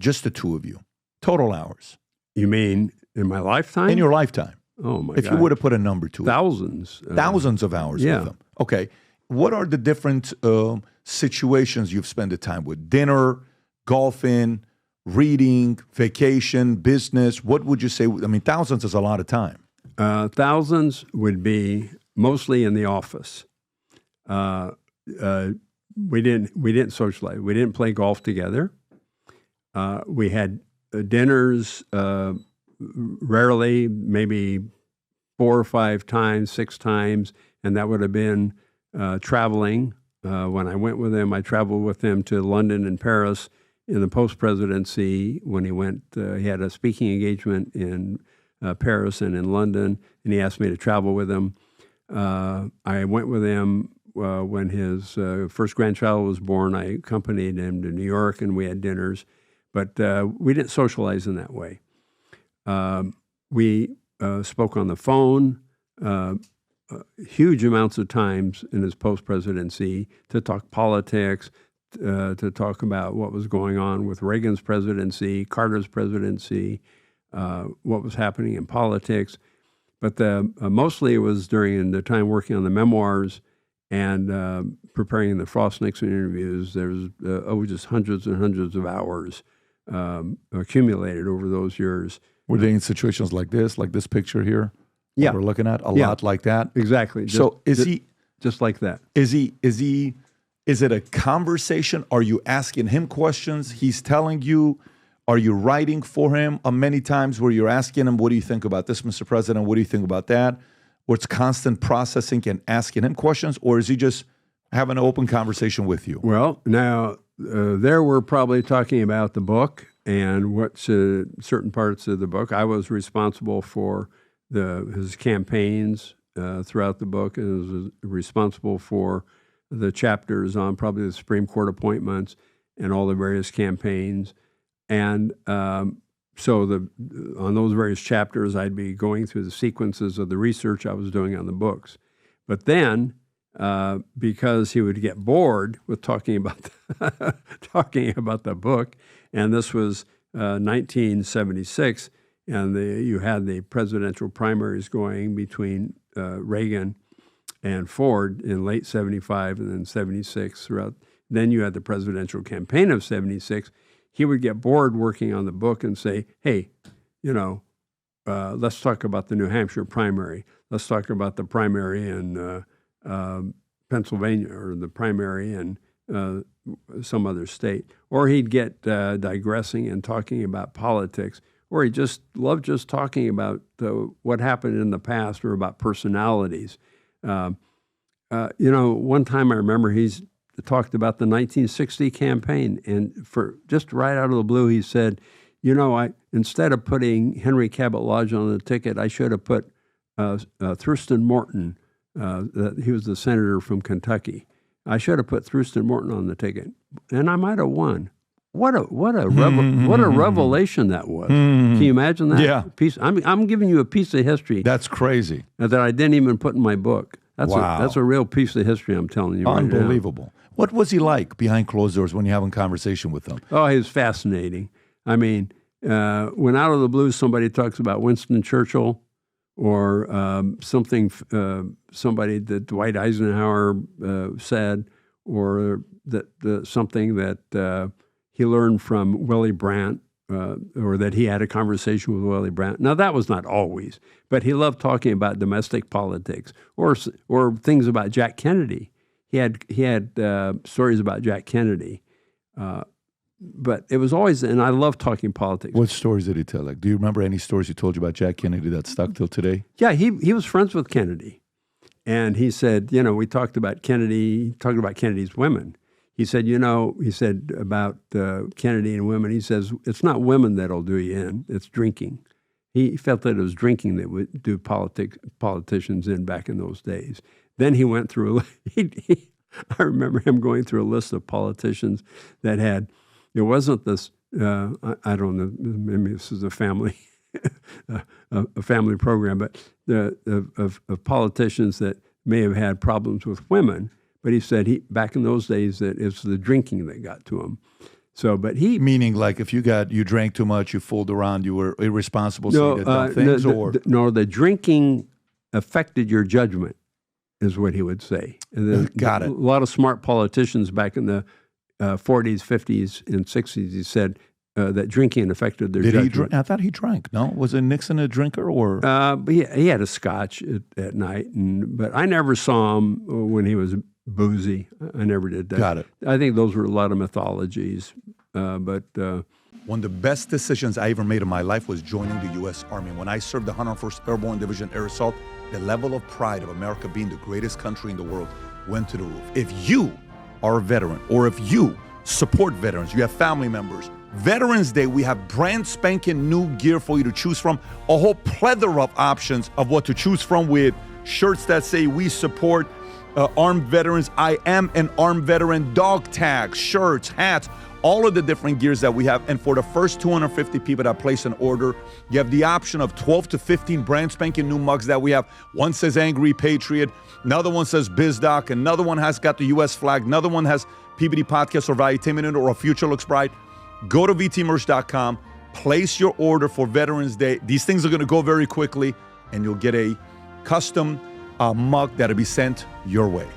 Just the two of you. Total hours. You mean in my lifetime? In your lifetime. Oh, my God. If you were to put a number to Thousands. it. Thousands of hours with them. Okay. What are the different situations you've spent the time with? Dinner, golfing, reading, vacation, business. What would you say? I mean, thousands is a lot of time. Thousands would be mostly in the office. We didn't socialize. We didn't play golf together. We had dinners rarely, maybe 4 or 5 times, 6 times, and that would have been traveling. When I went with him, I traveled with him to London and Paris in the post-presidency. When he went, he had a speaking engagement in Paris and in London, and he asked me to travel with him. I went with him when his first grandchild was born. I accompanied him to New York, and we had dinners. But we didn't socialize in that way. We spoke on the phone huge amounts of times in his post-presidency to talk politics, to talk about what was going on with Reagan's presidency, Carter's presidency, what was happening in politics. But mostly it was during the time working on the memoirs and preparing the Frost-Nixon interviews. There was just hundreds and hundreds of hours accumulated over those years. Were they in situations like this picture here? Yeah, we're looking at a lot like that. Exactly. So is he just like that? Is it a conversation? Are you asking him questions? He's telling you. Are you writing for him many times where you're asking him, what do you think about this, Mr. President? What do you think about that? Or it's constant processing and asking him questions? Or is he just having an open conversation with you? Well, now, there we're probably talking about the book and what's certain parts of the book. I was responsible for his campaigns throughout the book, and was responsible for the chapters on probably the Supreme Court appointments and all the various campaigns. And so on those various chapters, I'd be going through the sequences of the research I was doing on the books. But then, because he would get bored with talking about the book, and this was 1976, and you had the presidential primaries going between Reagan and Ford in late 75 and then 76 throughout. Then you had the presidential campaign of 76. He would get bored working on the book and say, hey, let's talk about the New Hampshire primary. Let's talk about the primary in Pennsylvania, or the primary in some other state. Or he'd get digressing and talking about politics, or he just loved just talking about what happened in the past or about personalities. One time I remember he's talked about the 1960 campaign, and for just right out of the blue, he said, instead of putting Henry Cabot Lodge on the ticket, I should have put Thurston Morton. He was the senator from Kentucky. I should have put Thurston Morton on the ticket, and I might have won. What a revelation that was! Can you imagine that? Yeah. I'm giving you a piece of history. That's crazy. That I didn't even put in my book. Wow. That's a real piece of history I'm telling you right now. Unbelievable. What was he like behind closed doors when you're having conversation with him? Oh, he was fascinating. I mean, when out of the blue somebody talks about Winston Churchill or somebody that Dwight Eisenhower said, or something that he learned from Willy Brandt, or that he had a conversation with Willy Brandt. Now, that was not always, but he loved talking about domestic politics or things about Jack Kennedy. He had stories about Jack Kennedy, but it was always, and I love talking politics. What stories did he tell? Like, do you remember any stories he told you about Jack Kennedy that stuck till today? Yeah, he was friends with Kennedy, and he said, we talked about Kennedy, talking about Kennedy's women. He said, about Kennedy and women, he says, it's not women that'll do you in, it's drinking. He felt that it was drinking that would do politicians in back in those days. Then he went through, I remember him going through a list of politicians that had, it wasn't this, I don't know, maybe this is a family program, but of politicians that may have had problems with women. But he said back in those days that it's the drinking that got to him. So, but he Meaning, like, if you drank too much, you fooled around, you were irresponsible, so you did dumb things, or the drinking affected your judgment, is what he would say. And then Got it. A lot of smart politicians back in the 40s, 50s, and 60s, he said that drinking affected their did judgment. he drink? I thought he drank. No, was it Nixon a drinker, or But he had a scotch at night, but I never saw him when he was boozy. I never did that. Got it. I think those were a lot of mythologies. But one of the best decisions I ever made in my life was joining the U.S. Army. When I served the 101st Airborne Division Air Assault, the level of pride of America being the greatest country in the world went to the roof. If you are a veteran, or if you support veterans, you have family members, Veterans Day, we have brand spanking new gear for you to choose from, a whole plethora of options of what to choose from, with shirts that say we support armed veterans, I am an armed veteran, dog tags, shirts, hats, all of the different gears that we have. And for the first 250 people that place an order, you have the option of 12 to 15 brand spanking new mugs that we have. One says Angry Patriot, another one says BizDoc, another one has got the U.S. flag, another one has PBD Podcast or Valuetainment or A Future Looks Bright. Go to vtmerch.com, place your order for Veterans Day. These things are going to go very quickly, and you'll get a custom mug that'll be sent your way.